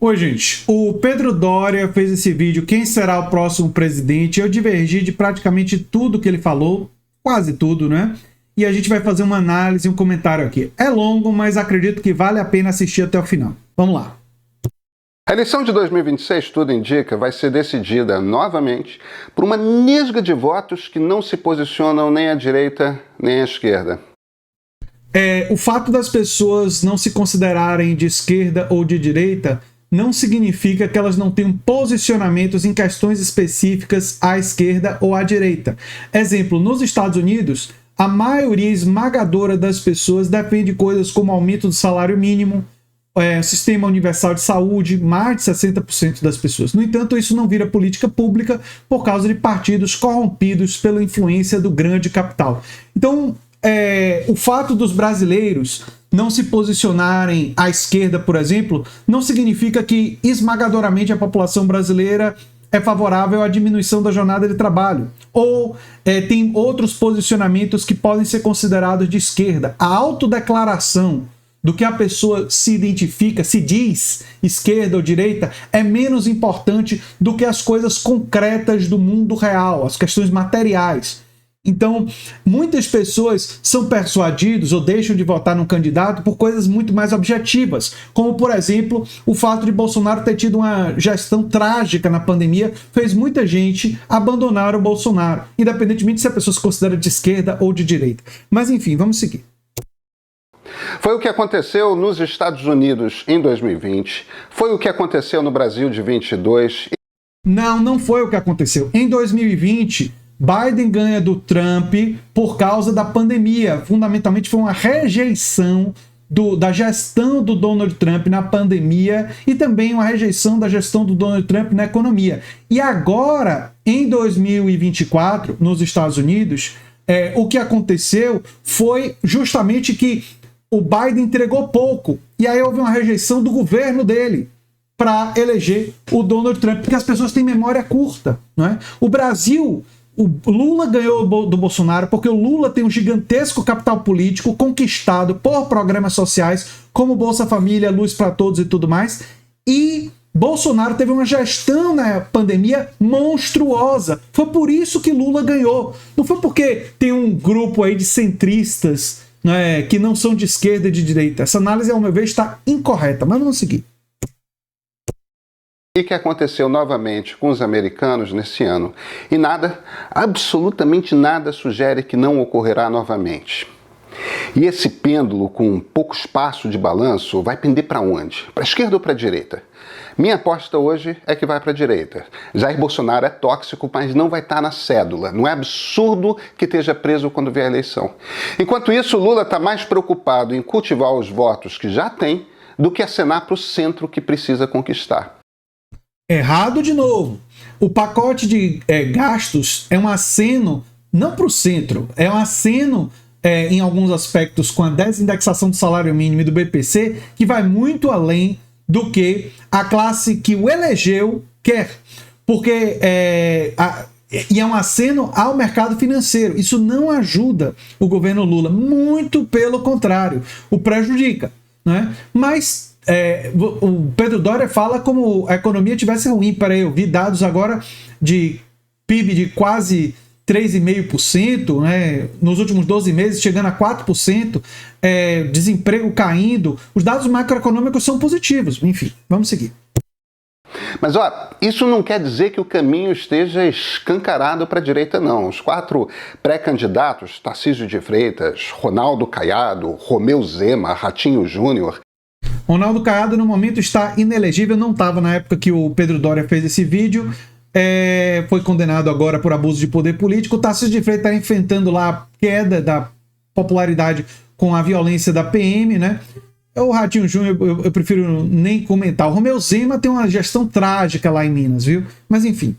Oi, gente. O Pedro Doria fez esse vídeo, quem será o próximo presidente? Eu divergi de praticamente tudo que ele falou, quase tudo, né? E a gente vai fazer uma análise e um comentário aqui. É longo, mas acredito que vale a pena assistir até o final. Vamos lá. A eleição de 2026, tudo indica, vai ser decidida novamente por uma nesga de votos que não se posicionam nem à direita nem à esquerda. O fato das pessoas não se considerarem de esquerda ou de direita não significa que elas não tenham posicionamentos em questões específicas à esquerda ou à direita. Exemplo, nos Estados Unidos, a maioria esmagadora das pessoas defende coisas como aumento do salário mínimo, sistema universal de saúde, mais de 60% das pessoas. No entanto, isso não vira política pública por causa de partidos corrompidos pela influência do grande capital. Então, o fato dos brasileiros não se posicionarem à esquerda, por exemplo, não significa que esmagadoramente a população brasileira é favorável à diminuição da jornada de trabalho. Ou tem outros posicionamentos que podem ser considerados de esquerda. A autodeclaração do que a pessoa se identifica, se diz esquerda ou direita, é menos importante do que as coisas concretas do mundo real, as questões materiais. Então, muitas pessoas são persuadidos ou deixam de votar num candidato por coisas muito mais objetivas, como, por exemplo, o fato de Bolsonaro ter tido uma gestão trágica na pandemia, fez muita gente abandonar o Bolsonaro, independentemente se a pessoa se considera de esquerda ou de direita. Mas, enfim, vamos seguir. Foi o que aconteceu nos Estados Unidos em 2020, foi o que aconteceu no Brasil de 22. Não foi o que aconteceu. Em 2020... Biden ganha do Trump por causa da pandemia. Fundamentalmente foi uma rejeição da gestão do Donald Trump na pandemia e também uma rejeição da gestão do Donald Trump na economia. E agora, em 2024, nos Estados Unidos, o que aconteceu foi justamente que o Biden entregou pouco. E aí houve uma rejeição do governo dele para eleger o Donald Trump, porque as pessoas têm memória curta, não é? O Brasil... O Lula ganhou do Bolsonaro porque o Lula tem um gigantesco capital político conquistado por programas sociais como Bolsa Família, Luz para Todos e tudo mais. E Bolsonaro teve uma gestão na pandemia monstruosa. Foi por isso que Lula ganhou. Não foi porque tem um grupo aí de centristas, né, que não são de esquerda e de direita. Essa análise, ao meu ver, está incorreta. Mas vamos seguir. E que aconteceu novamente com os americanos nesse ano. E nada, absolutamente nada sugere que não ocorrerá novamente. E esse pêndulo com pouco espaço de balanço vai pender para onde? Para a esquerda ou para a direita? Minha aposta hoje é que vai para a direita. Jair Bolsonaro é tóxico, mas não vai estar na cédula. Não é absurdo que esteja preso quando vier a eleição. Enquanto isso, Lula está mais preocupado em cultivar os votos que já tem do que acenar para o centro que precisa conquistar. Errado de novo. O pacote de gastos é um aceno, não para o centro, é um aceno em alguns aspectos com a desindexação do salário mínimo e do BPC, que vai muito além do que a classe que o elegeu quer. Porque é um aceno ao mercado financeiro. Isso não ajuda o governo Lula, muito pelo contrário, o prejudica, né? Mas o Pedro Doria fala como a economia tivesse ruim. Peraí, eu vi dados agora de PIB de quase 3,5%, né, nos últimos 12 meses, chegando a 4%, desemprego caindo. Os dados macroeconômicos são positivos. Enfim, vamos seguir. Mas isso não quer dizer que o caminho esteja escancarado para a direita, não. Os 4 pré-candidatos, Tarcísio de Freitas, Ronaldo Caiado, Romeu Zema, Ratinho Júnior. Ronaldo Caiado, no momento, está inelegível, não estava na época que o Pedro Doria fez esse vídeo, foi condenado agora por abuso de poder político. O Tarcísio de Freitas está enfrentando lá a queda da popularidade com a violência da PM, né? O Ratinho Júnior, eu prefiro nem comentar. O Romeu Zema tem uma gestão trágica lá em Minas, viu? Mas enfim.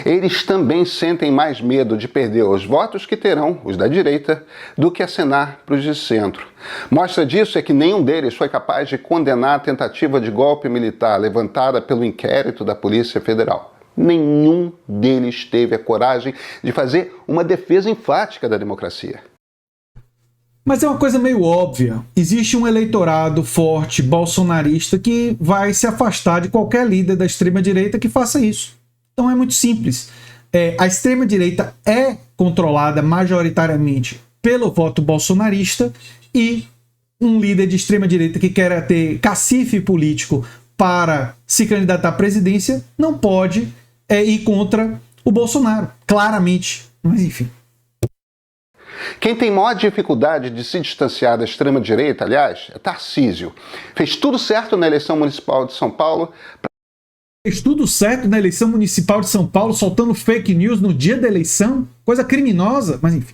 Eles também sentem mais medo de perder os votos que terão, os da direita, do que acenar para os de centro. Mostra disso é que nenhum deles foi capaz de condenar a tentativa de golpe militar levantada pelo inquérito da Polícia Federal. Nenhum deles teve a coragem de fazer uma defesa enfática da democracia. Mas é uma coisa meio óbvia. Existe um eleitorado forte bolsonarista que vai se afastar de qualquer líder da extrema-direita que faça isso. Então é muito simples. A extrema-direita é controlada majoritariamente pelo voto bolsonarista e um líder de extrema-direita que quer ter cacife político para se candidatar à presidência não pode ir contra o Bolsonaro, claramente. Mas enfim. Quem tem maior dificuldade de se distanciar da extrema-direita, aliás, é Tarcísio. Fez tudo certo na eleição municipal de São Paulo. Fez tudo certo na eleição municipal de São Paulo, soltando fake news no dia da eleição? Coisa criminosa, mas enfim.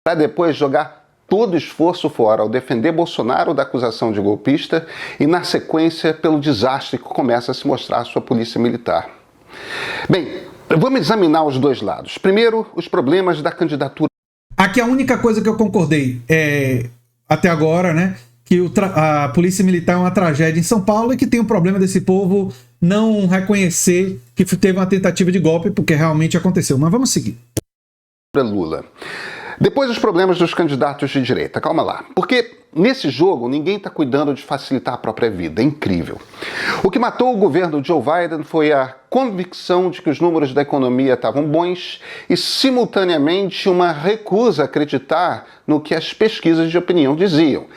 Para depois jogar todo o esforço fora ao defender Bolsonaro da acusação de golpista e, na sequência, pelo desastre que começa a se mostrar a sua polícia militar. Bem, vamos examinar os dois lados. Primeiro, os problemas da candidatura. Aqui a única coisa que eu concordei até agora, né, que a polícia militar é uma tragédia em São Paulo e que tem um problema desse povo não reconhecer que teve uma tentativa de golpe, porque realmente aconteceu. Mas vamos seguir. Lula. Depois os problemas dos candidatos de direita. Calma lá. Porque nesse jogo ninguém está cuidando de facilitar a própria vida. É incrível. O que matou o governo Joe Biden foi a convicção de que os números da economia estavam bons e, simultaneamente, uma recusa a acreditar no que as pesquisas de opinião diziam.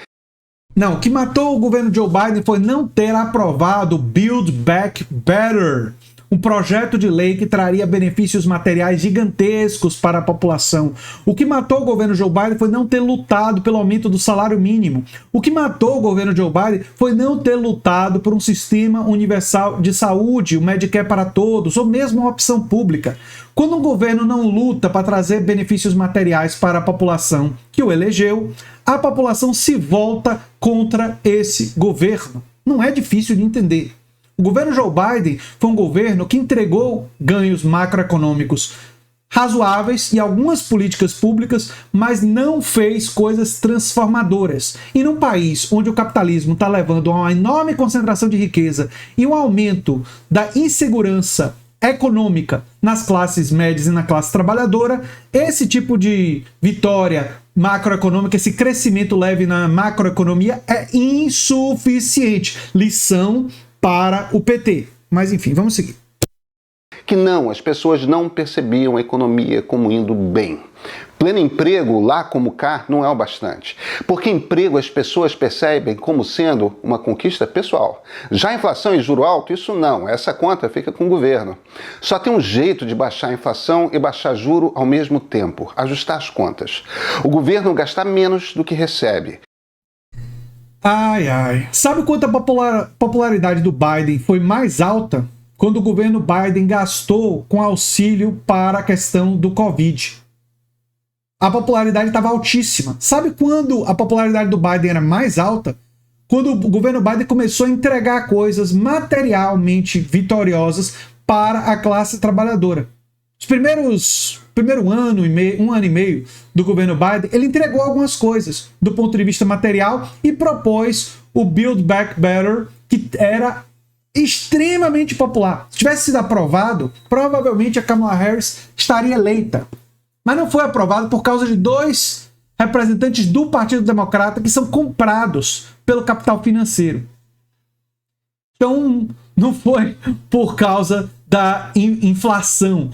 Não, o que matou o governo Joe Biden foi não ter aprovado o Build Back Better, um projeto de lei que traria benefícios materiais gigantescos para a população. O que matou o governo Joe Biden foi não ter lutado pelo aumento do salário mínimo. O que matou o governo Joe Biden foi não ter lutado por um sistema universal de saúde, o Medicare para todos, ou mesmo uma opção pública. Quando um governo não luta para trazer benefícios materiais para a população que o elegeu, a população se volta contra esse governo. Não é difícil de entender. O governo Joe Biden foi um governo que entregou ganhos macroeconômicos razoáveis e algumas políticas públicas, mas não fez coisas transformadoras. E num país onde o capitalismo está levando a uma enorme concentração de riqueza e um aumento da insegurança econômica nas classes médias e na classe trabalhadora, esse tipo de vitória macroeconômica, esse crescimento leve na macroeconomia é insuficiente. Lição para o PT. Mas enfim, vamos seguir. Que não, as pessoas não percebiam a economia como indo bem. Pleno emprego, lá como cá, não é o bastante. Porque emprego as pessoas percebem como sendo uma conquista pessoal. Já a inflação e juro alto, isso não. Essa conta fica com o governo. Só tem um jeito de baixar a inflação e baixar juro ao mesmo tempo. Ajustar as contas. O governo gasta menos do que recebe. Ai, ai. Sabe quanto a popularidade do Biden foi mais alta? Quando o governo Biden gastou com auxílio para a questão do Covid. A popularidade estava altíssima. Sabe quando a popularidade do Biden era mais alta? Quando o governo Biden começou a entregar coisas materialmente vitoriosas para a classe trabalhadora. Primeiro ano e meio do governo Biden, ele entregou algumas coisas do ponto de vista material e propôs o Build Back Better, que era extremamente popular. Se tivesse sido aprovado, provavelmente a Kamala Harris estaria eleita. Mas não foi aprovado por causa de 2 representantes do Partido Democrata que são comprados pelo capital financeiro. Então, não foi por causa da inflação.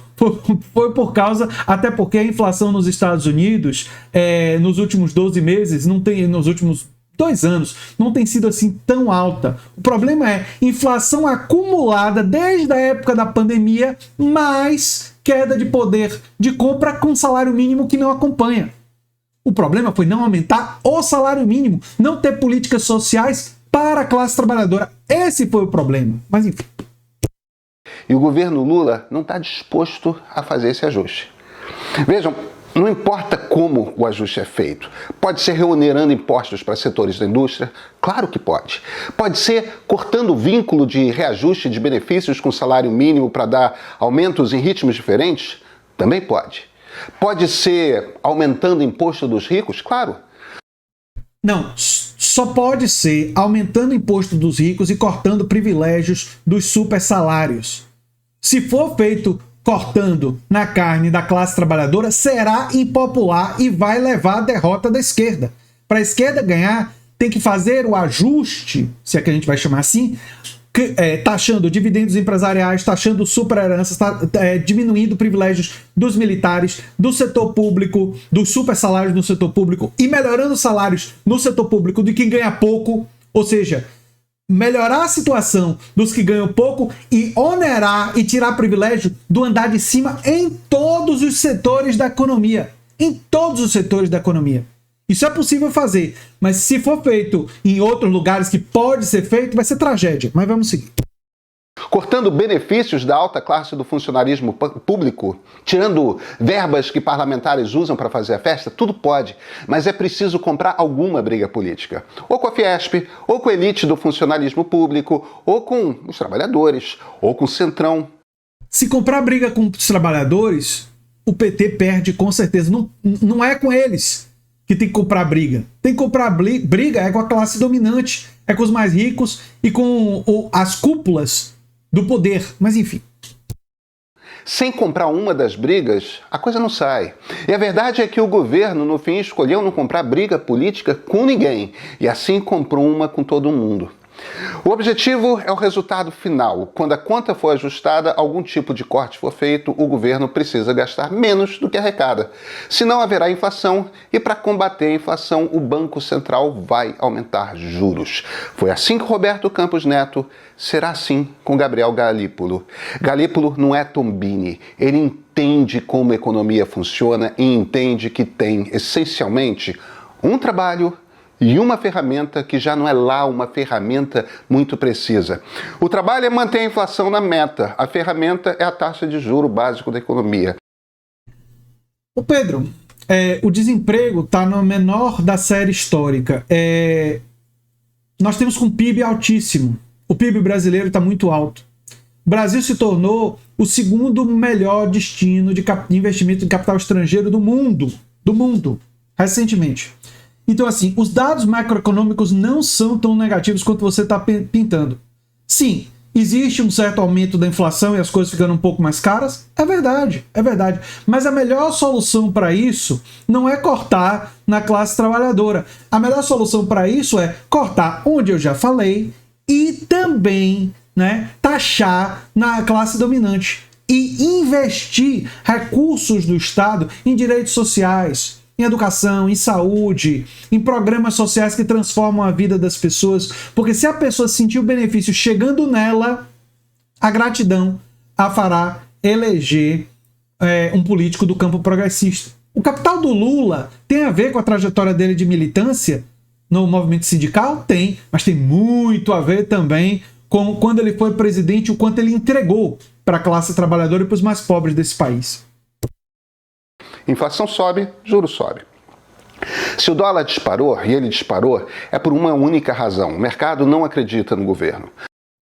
Foi por causa, até porque a inflação nos Estados Unidos, nos últimos 12 meses, nos últimos 2 anos, não tem sido assim tão alta. O problema é inflação acumulada desde a época da pandemia, mais queda de poder de compra com salário mínimo que não acompanha. O problema foi não aumentar o salário mínimo, não ter políticas sociais para a classe trabalhadora. Esse foi o problema. Mas enfim. E o governo Lula não está disposto a fazer esse ajuste. Vejam, não importa como o ajuste é feito. Pode ser reonerando impostos para setores da indústria? Claro que pode. Pode ser cortando o vínculo de reajuste de benefícios com salário mínimo para dar aumentos em ritmos diferentes? Também pode. Pode ser aumentando o imposto dos ricos? Claro. Não, só pode ser aumentando o imposto dos ricos e cortando privilégios dos super salários. Se for feito cortando na carne da classe trabalhadora será impopular e vai levar à derrota da esquerda. Para a esquerda ganhar, tem que fazer o ajuste, se é que a gente vai chamar assim, taxando dividendos empresariais, taxando superheranças, diminuindo privilégios dos militares, do setor público, dos super salários no setor público e melhorando os salários no setor público de quem ganha pouco, ou seja, melhorar a situação dos que ganham pouco e onerar e tirar privilégio do andar de cima em todos os setores da economia. Em todos os setores da economia. Isso é possível fazer, mas se for feito em outros lugares que pode ser feito, vai ser tragédia. Mas vamos seguir. Cortando benefícios da alta classe do funcionarismo público, tirando verbas que parlamentares usam para fazer a festa, tudo pode, mas é preciso comprar alguma briga política. Ou com a Fiesp, ou com a elite do funcionalismo público, ou com os trabalhadores, ou com o Centrão. Se comprar briga com os trabalhadores, o PT perde com certeza. Não é com eles que tem que comprar briga. Tem que comprar briga é com a classe dominante, é com os mais ricos e com as cúpulas do poder, mas enfim. Sem comprar uma das brigas, a coisa não sai. E a verdade é que o governo, no fim, escolheu não comprar briga política com ninguém, e assim comprou uma com todo mundo. O objetivo é o resultado final. Quando a conta for ajustada, algum tipo de corte for feito, o governo precisa gastar menos do que arrecada. Senão haverá inflação e para combater a inflação, o Banco Central vai aumentar juros. Foi assim com Roberto Campos Neto, será assim com Gabriel Galípolo. Galípolo não é Tombini, ele entende como a economia funciona e entende que tem, essencialmente, um trabalho e uma ferramenta que já não é lá uma ferramenta muito precisa. O trabalho é manter a inflação na meta. A ferramenta é a taxa de juro básico da economia. Ô Pedro, o desemprego está no menor da série histórica. Nós temos um PIB altíssimo. O PIB brasileiro está muito alto. O Brasil se tornou o segundo melhor destino de investimento em capital estrangeiro do mundo. Recentemente. Então, assim, os dados macroeconômicos não são tão negativos quanto você está pintando. Sim, existe um certo aumento da inflação e as coisas ficando um pouco mais caras. É verdade. Mas a melhor solução para isso não é cortar na classe trabalhadora. A melhor solução para isso é cortar onde eu já falei e também, taxar na classe dominante e investir recursos do Estado em direitos sociais, em educação, em saúde, em programas sociais que transformam a vida das pessoas, porque se a pessoa sentir o benefício chegando nela, a gratidão a fará eleger um político do campo progressista. O capital do Lula tem a ver com a trajetória dele de militância no movimento sindical? Tem, mas tem muito a ver também com quando ele foi presidente, o quanto ele entregou para a classe trabalhadora e para os mais pobres desse país. Inflação sobe, juros sobe. Se o dólar disparou, e ele disparou, é por uma única razão. O mercado não acredita no governo.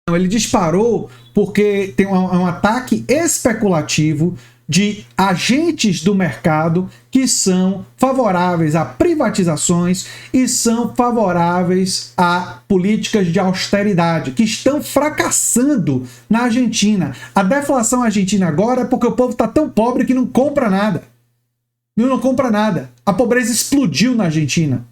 Ele disparou porque tem um ataque especulativo de agentes do mercado que são favoráveis a privatizações e são favoráveis a políticas de austeridade, que estão fracassando na Argentina. A deflação argentina agora é porque o povo está tão pobre que não compra nada. Não compra nada. A pobreza explodiu na Argentina.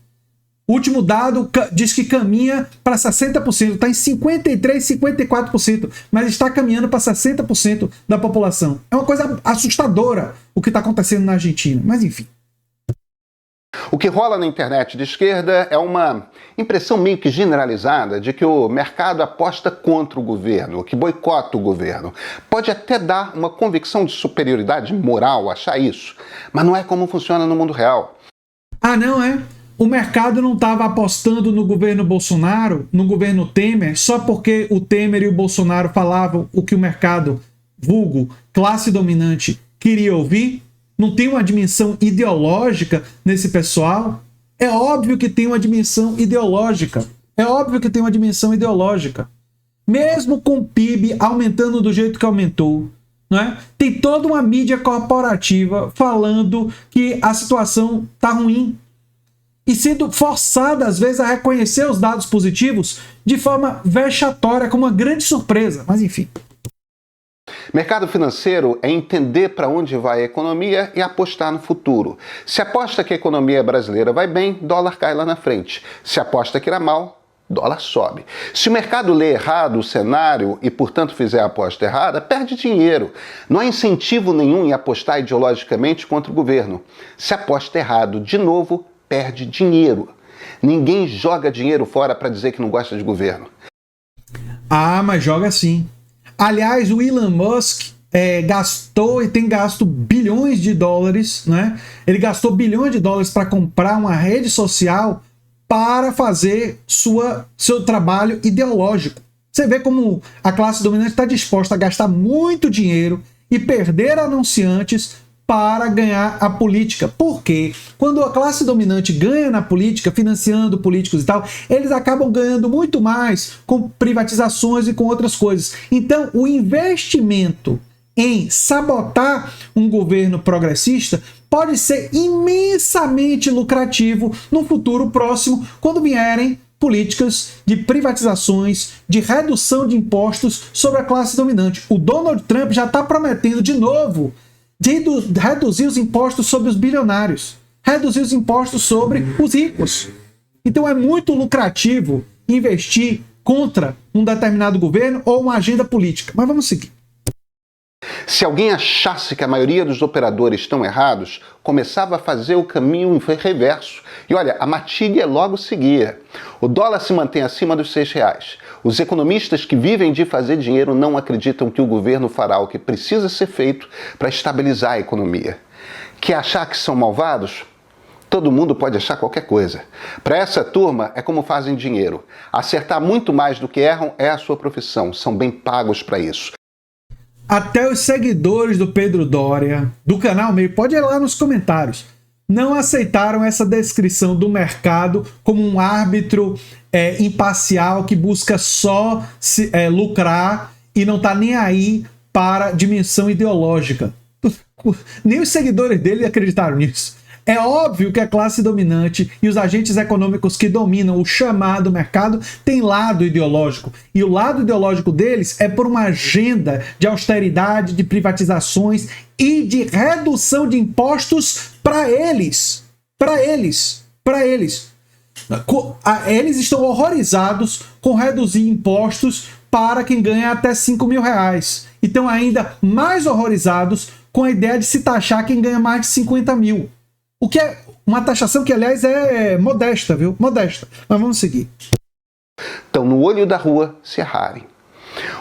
O último dado diz que caminha para 60%. Está em 53%, 54%. Mas está caminhando para 60% da população. É uma coisa assustadora o que está acontecendo na Argentina. Mas enfim. O que rola na internet de esquerda é uma impressão meio que generalizada de que o mercado aposta contra o governo, que boicota o governo. Pode até dar uma convicção de superioridade moral achar isso, mas não é como funciona no mundo real. Ah, não é? O mercado não estava apostando no governo Bolsonaro, no governo Temer, só porque o Temer e o Bolsonaro falavam o que o mercado, vulgo, classe dominante, queria ouvir? Não tem uma dimensão ideológica nesse pessoal? É óbvio que tem uma dimensão ideológica. Mesmo com o PIB aumentando do jeito que aumentou, tem toda uma mídia corporativa falando que a situação está ruim e sendo forçada, às vezes, a reconhecer os dados positivos de forma vexatória, como uma grande surpresa. Mas, enfim. Mercado financeiro é entender para onde vai a economia e apostar no futuro. Se aposta que a economia brasileira vai bem, dólar cai lá na frente. Se aposta que irá mal, dólar sobe. Se o mercado lê errado o cenário e, portanto, fizer a aposta errada, perde dinheiro. Não há incentivo nenhum em apostar ideologicamente contra o governo. Se aposta errado, de novo, perde dinheiro. Ninguém joga dinheiro fora para dizer que não gosta de governo. Ah, mas joga sim. Aliás, o Elon Musk gastou e tem gasto bilhões de dólares, né? Ele gastou bilhões de dólares para comprar uma rede social para fazer seu trabalho ideológico. Você vê como a classe dominante está disposta a gastar muito dinheiro e perder anunciantes para ganhar a política. Porque quando a classe dominante ganha na política, financiando políticos e tal, eles acabam ganhando muito mais com privatizações e com outras coisas. Então, o investimento em sabotar um governo progressista pode ser imensamente lucrativo no futuro próximo, quando vierem políticas de privatizações, de redução de impostos sobre a classe dominante. O Donald Trump já está prometendo de novo de reduzir os impostos sobre os bilionários, reduzir os impostos sobre os ricos. Então é muito lucrativo investir contra um determinado governo ou uma agenda política. Mas vamos seguir. Se alguém achasse que a maioria dos operadores estão errados, começava a fazer o caminho reverso. E olha, a matilha logo seguia. O dólar se mantém acima dos R$6. Os economistas que vivem de fazer dinheiro não acreditam que o governo fará o que precisa ser feito para estabilizar a economia. Quer achar que são malvados? Todo mundo pode achar qualquer coisa. Para essa turma, é como fazem dinheiro. Acertar muito mais do que erram é a sua profissão. São bem pagos para isso. Até os seguidores do Pedro Doria, do canal Meio, pode ir lá nos comentários, não aceitaram essa descrição do mercado como um árbitro imparcial que busca só lucrar e não está nem aí para dimensão ideológica. Nem os seguidores dele acreditaram nisso. É óbvio que a classe dominante e os agentes econômicos que dominam o chamado mercado têm lado ideológico. E o lado ideológico deles é por uma agenda de austeridade, de privatizações e de redução de impostos para eles. Para eles. Para eles. Eles estão horrorizados com reduzir impostos para quem ganha até 5 mil reais. E estão ainda mais horrorizados com a ideia de se taxar quem ganha mais de 50 mil. O que é uma taxação que, aliás, é modesta, viu? Modesta. Mas vamos seguir. Então, no olho da rua, se errarem.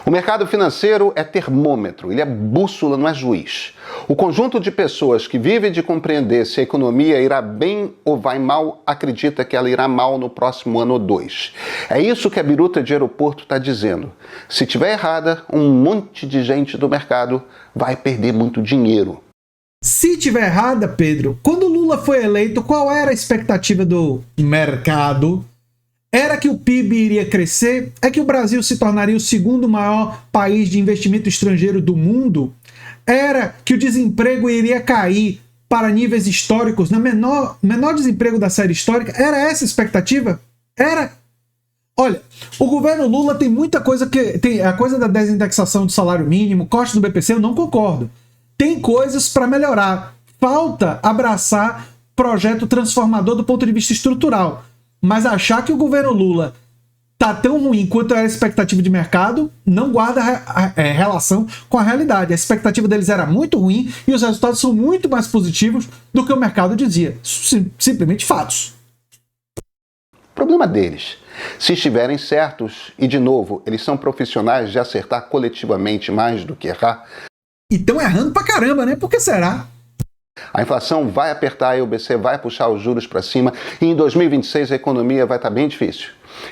O mercado financeiro é termômetro, ele é bússola, não é juiz. O conjunto de pessoas que vive de compreender se a economia irá bem ou vai mal, acredita que ela irá mal no próximo ano ou dois. É isso que a biruta de aeroporto está dizendo. Se tiver errada, um monte de gente do mercado vai perder muito dinheiro. Se tiver errada, Pedro, quando Lula foi eleito, qual era a expectativa do mercado? Era que o PIB iria crescer? É que o Brasil se tornaria o segundo maior país de investimento estrangeiro do mundo? Era que o desemprego iria cair para níveis históricos, no menor desemprego da série histórica? Era essa a expectativa? Era. Olha, o governo Lula tem muita coisa que... Tem a coisa da desindexação do salário mínimo, corte do BPC, eu não concordo. Tem coisas para melhorar. Falta abraçar projeto transformador do ponto de vista estrutural. Mas achar que o governo Lula tá tão ruim quanto era a expectativa de mercado não guarda relação com a realidade. A expectativa deles era muito ruim e os resultados são muito mais positivos do que o mercado dizia. Simplesmente fatos. Problema deles. Se estiverem certos, e de novo, eles são profissionais de acertar coletivamente mais do que errar, e estão errando pra caramba, né? Por que será? A inflação vai apertar e o BC vai puxar os juros para cima e em 2026 a economia vai estar bem difícil.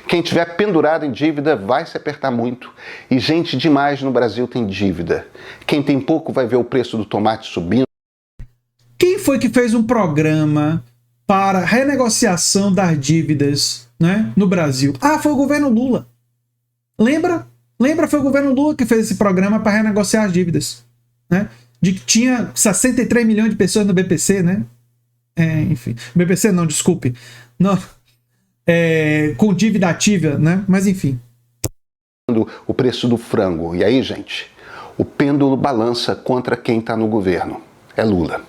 Quem tiver pendurado em dívida vai se apertar muito e gente demais no Brasil tem dívida. Quem tem pouco vai ver o preço do tomate subindo. Quem foi que fez um programa para renegociação das dívidas, né, no Brasil? Ah, foi o governo Lula. Lembra? Foi o governo Lula que fez esse programa para renegociar as dívidas. Né? De que tinha 63 milhões de pessoas no BPC, né? Enfim, BPC não, desculpe. Não, com dívida ativa, né? Mas enfim. O preço do frango. E aí, gente? o pêndulo balança contra quem está no governo. É Lula.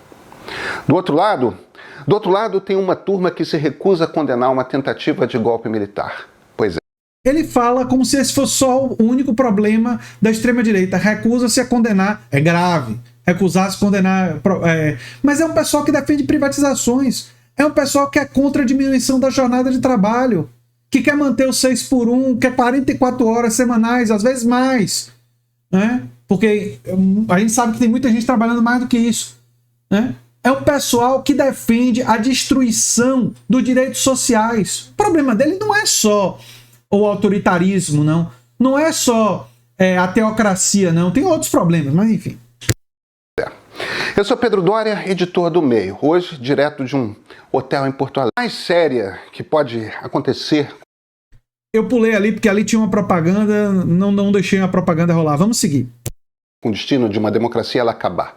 Do outro lado tem uma turma que se recusa a condenar uma tentativa de golpe militar. Pois é. Ele fala como se esse fosse só o único problema da extrema-direita. Recusa-se a condenar. É grave. Recusar-se a condenar. Mas é um pessoal que defende privatizações. É um pessoal que é contra a diminuição da jornada de trabalho. Que quer manter o 6x1, quer 44 horas semanais, às vezes mais. Né? Porque a gente sabe que tem muita gente trabalhando mais do que isso. Né? É um pessoal que defende a destruição dos direitos sociais. O problema dele não é só o autoritarismo, não. Não é só a teocracia, não. Tem outros problemas, mas enfim. Eu sou Pedro Doria, editor do Meio. Hoje, direto de um hotel em Porto Alegre. A mais séria que pode acontecer... Eu pulei ali porque ali tinha uma propaganda, não deixei a propaganda rolar. Vamos seguir. Com o destino de uma democracia ela acabar.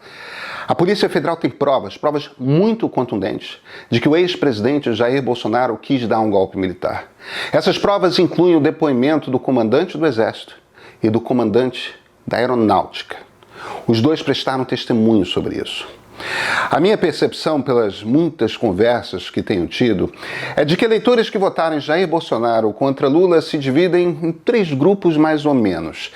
A Polícia Federal tem provas muito contundentes, de que o ex-presidente Jair Bolsonaro quis dar um golpe militar. Essas provas incluem o depoimento do comandante do Exército e do comandante da Aeronáutica. Os dois prestaram testemunho sobre isso. A minha percepção, pelas muitas conversas que tenho tido, é de que eleitores que votaram em Jair Bolsonaro contra Lula se dividem em 3 grupos mais ou menos.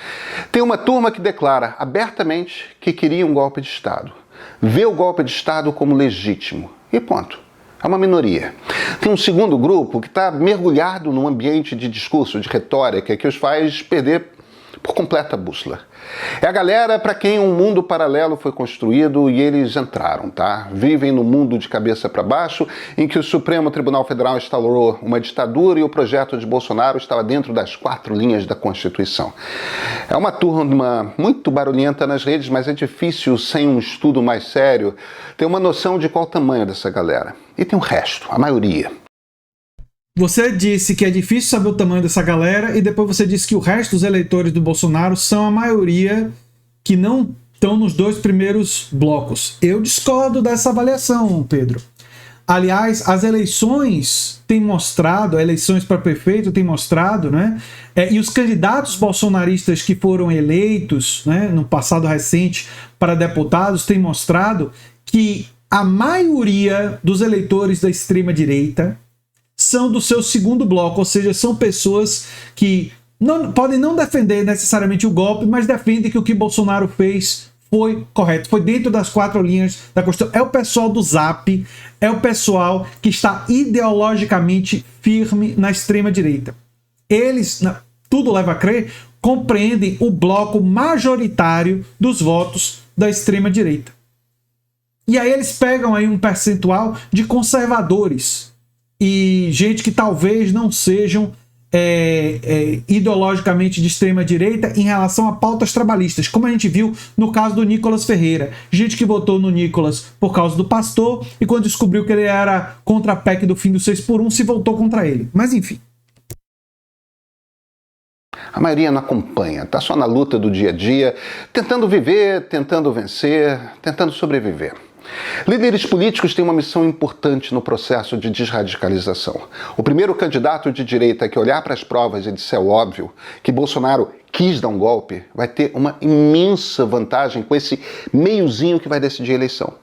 Tem uma turma que declara abertamente que queria um golpe de Estado. Vê o golpe de Estado como legítimo. E ponto. É uma minoria. Tem um segundo grupo que está mergulhado num ambiente de discurso, de retórica, que os faz perder por completa a bússola. É a galera para quem um mundo paralelo foi construído e eles entraram, tá? Vivem no mundo de cabeça para baixo, em que o Supremo Tribunal Federal instaurou uma ditadura e o projeto de Bolsonaro estava dentro das 4 linhas da Constituição. É uma turma muito barulhenta nas redes, mas é difícil, sem um estudo mais sério, ter uma noção de qual o tamanho dessa galera. E tem o resto, a maioria. Você disse que é difícil saber o tamanho dessa galera e depois você disse que o resto dos eleitores do Bolsonaro são a maioria que não estão nos 2 primeiros blocos. Eu discordo dessa avaliação, Pedro. Aliás, as eleições têm mostrado, eleições para prefeito têm mostrado, né? E os candidatos bolsonaristas que foram eleitos, né, no passado recente para deputados têm mostrado que a maioria dos eleitores da extrema-direita são do seu segundo bloco, ou seja, são pessoas que podem não defender necessariamente o golpe, mas defendem que o que Bolsonaro fez foi correto, foi dentro das 4 linhas da Constituição. É o pessoal do Zap, é o pessoal que está ideologicamente firme na extrema-direita. Eles, tudo leva a crer, compreendem o bloco majoritário dos votos da extrema-direita. E aí eles pegam aí um percentual de conservadores e gente que talvez não sejam ideologicamente de extrema-direita em relação a pautas trabalhistas, como a gente viu no caso do Nicolas Ferreira. Gente que votou no Nicolas por causa do pastor e quando descobriu que ele era contra a PEC do fim do 6x1, se voltou contra ele. Mas enfim. A maioria não acompanha, está só na luta do dia a dia, tentando viver, tentando vencer, tentando sobreviver. Líderes políticos têm uma missão importante no processo de desradicalização. O primeiro candidato de direita que olhar para as provas e disser o óbvio, que Bolsonaro quis dar um golpe, vai ter uma imensa vantagem com esse meiozinho que vai decidir a eleição.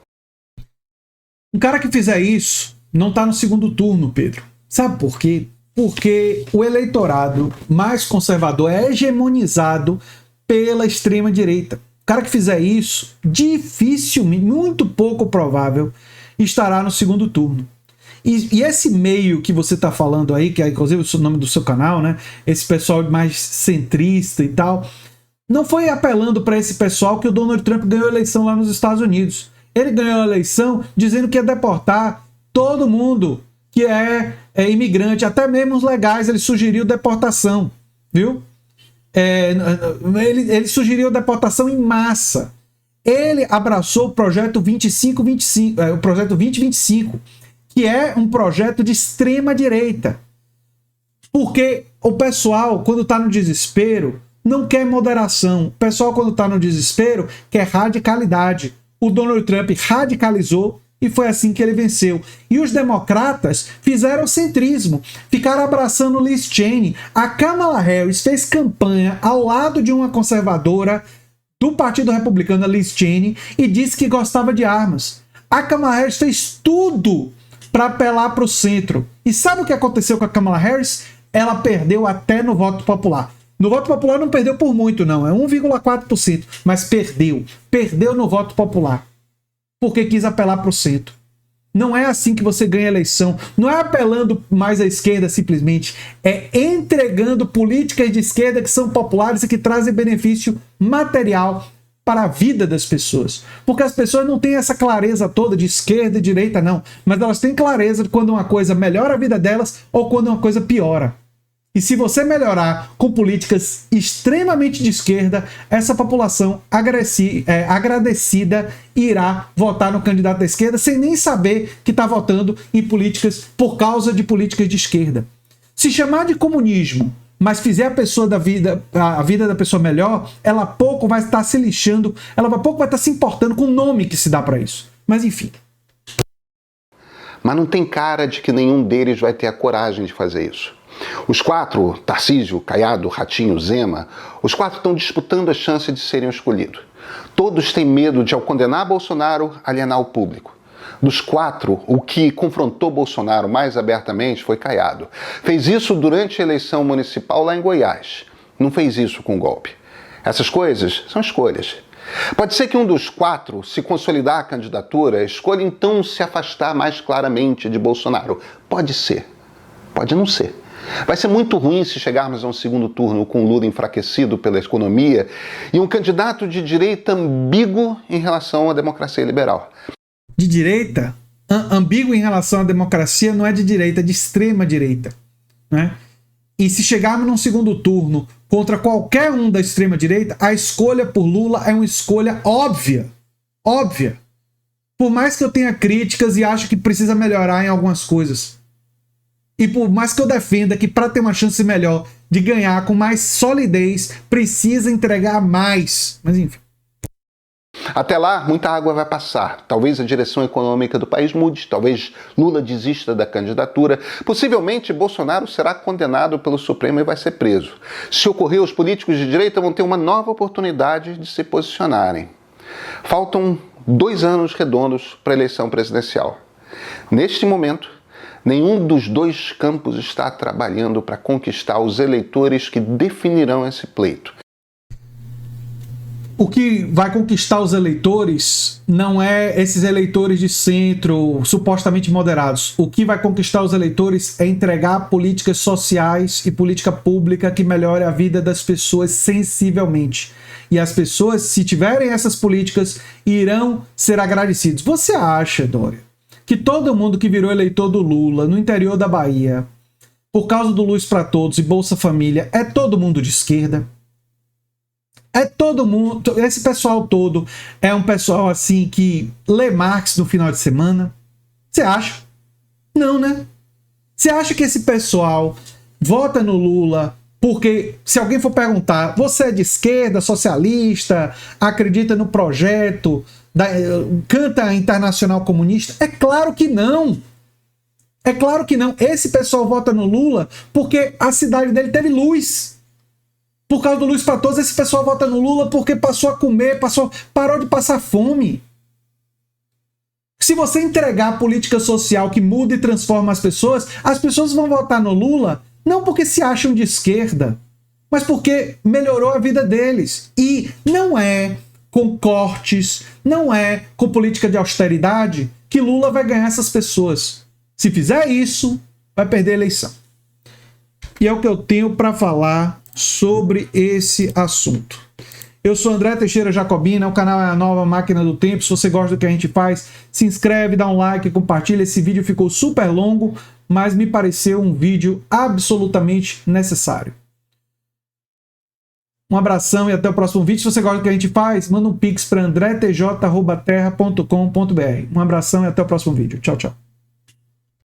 Um cara que fizer isso não está no segundo turno, Pedro. Sabe por quê? Porque o eleitorado mais conservador é hegemonizado pela extrema-direita. O cara que fizer isso, dificilmente, muito pouco provável, estará no segundo turno. E esse meio que você está falando aí, que é inclusive o nome do seu canal, né? Esse pessoal mais centrista e tal, não foi apelando para esse pessoal que o Donald Trump ganhou a eleição lá nos Estados Unidos. Ele ganhou a eleição dizendo que ia deportar todo mundo que é imigrante, até mesmo os legais, ele sugeriu deportação, viu? Ele sugeriu deportação em massa. Ele abraçou o projeto 2525, o projeto 2025, que é um projeto de extrema direita. Porque o pessoal, quando está no desespero, não quer moderação. O pessoal, quando está no desespero, quer radicalidade. O Donald Trump radicalizou e foi assim que ele venceu. E os democratas fizeram centrismo, ficaram abraçando Liz Cheney. A Kamala Harris fez campanha ao lado de uma conservadora do Partido Republicano, a Liz Cheney, e disse que gostava de armas. A Kamala Harris fez tudo para apelar para o centro. E sabe o que aconteceu com a Kamala Harris? Ela perdeu até no voto popular. No voto popular não perdeu por muito, não. É 1,4%. Mas perdeu. Perdeu no voto popular. Porque quis apelar para o centro. Não é assim que você ganha eleição. Não é apelando mais à esquerda simplesmente. É entregando políticas de esquerda que são populares e que trazem benefício material para a vida das pessoas. Porque as pessoas não têm essa clareza toda de esquerda e direita, não. Mas elas têm clareza de quando uma coisa melhora a vida delas ou quando uma coisa piora. E se você melhorar com políticas extremamente de esquerda, essa população agradecida irá votar no candidato da esquerda sem nem saber que está votando em políticas por causa de políticas de esquerda. Se chamar de comunismo, mas fizer a vida da pessoa melhor, ela pouco vai estar se lixando, ela pouco vai estar se importando com o nome que se dá para isso. Mas enfim. Mas não tem cara de que nenhum deles vai ter a coragem de fazer isso. Os quatro, Tarcísio, Caiado, Ratinho, Zema, os quatro estão disputando a chance de serem escolhidos. Todos têm medo de, ao condenar Bolsonaro, alienar o público. Dos quatro, o que confrontou Bolsonaro mais abertamente foi Caiado. Fez isso durante a eleição municipal lá em Goiás. Não fez isso com golpe. Essas coisas são escolhas. Pode ser que um dos quatro, se consolidar a candidatura, escolha então se afastar mais claramente de Bolsonaro. Pode ser. Pode não ser. Vai ser muito ruim se chegarmos a um segundo turno com Lula enfraquecido pela economia e um candidato de direita ambíguo em relação à democracia liberal. De direita? Ambíguo em relação à democracia não é de direita, é de extrema direita, né? E se chegarmos num segundo turno contra qualquer um da extrema direita, a escolha por Lula é uma escolha óbvia. Óbvia. Por mais que eu tenha críticas e acho que precisa melhorar em algumas coisas. E por mais que eu defenda que para ter uma chance melhor de ganhar com mais solidez, precisa entregar mais. Mas enfim. Até lá, muita água vai passar. Talvez a direção econômica do país mude, talvez Lula desista da candidatura. Possivelmente, Bolsonaro será condenado pelo Supremo e vai ser preso. Se ocorrer, os políticos de direita vão ter uma nova oportunidade de se posicionarem. Faltam 2 anos redondos para a eleição presidencial. Neste momento, nenhum dos dois campos está trabalhando para conquistar os eleitores que definirão esse pleito. O que vai conquistar os eleitores não é esses eleitores de centro, supostamente moderados. O que vai conquistar os eleitores é entregar políticas sociais e política pública que melhore a vida das pessoas sensivelmente. E as pessoas, se tiverem essas políticas, irão ser agradecidos. Você acha, Dória, que todo mundo que virou eleitor do Lula no interior da Bahia, por causa do Luz para Todos e Bolsa Família, é todo mundo de esquerda? É todo mundo, esse pessoal todo é um pessoal assim que lê Marx no final de semana? Você acha? Não, né? Você acha que esse pessoal vota no Lula porque, se alguém for perguntar, você é de esquerda, socialista, acredita no projeto, canta internacional comunista? É claro que não. É claro que não. Esse pessoal vota no Lula porque a cidade dele teve luz. Por causa do Luz para Todos, esse pessoal vota no Lula porque passou a comer, parou de passar fome. Se você entregar a política social que muda e transforma as pessoas vão votar no Lula não porque se acham de esquerda, mas porque melhorou a vida deles. E não é com cortes, não é com política de austeridade que Lula vai ganhar essas pessoas. Se fizer isso, vai perder a eleição. E é o que eu tenho para falar sobre esse assunto. Eu sou André Teixeira Jacobina, o canal é a Nova Máquina do Tempo. Se você gosta do que a gente faz, se inscreve, dá um like, compartilha. Esse vídeo ficou super longo, mas me pareceu um vídeo absolutamente necessário. Um abração e até o próximo vídeo. Se você gosta do que a gente faz, manda um pix para andretj@terra.com.br. Um abração e até o próximo vídeo. Tchau, tchau.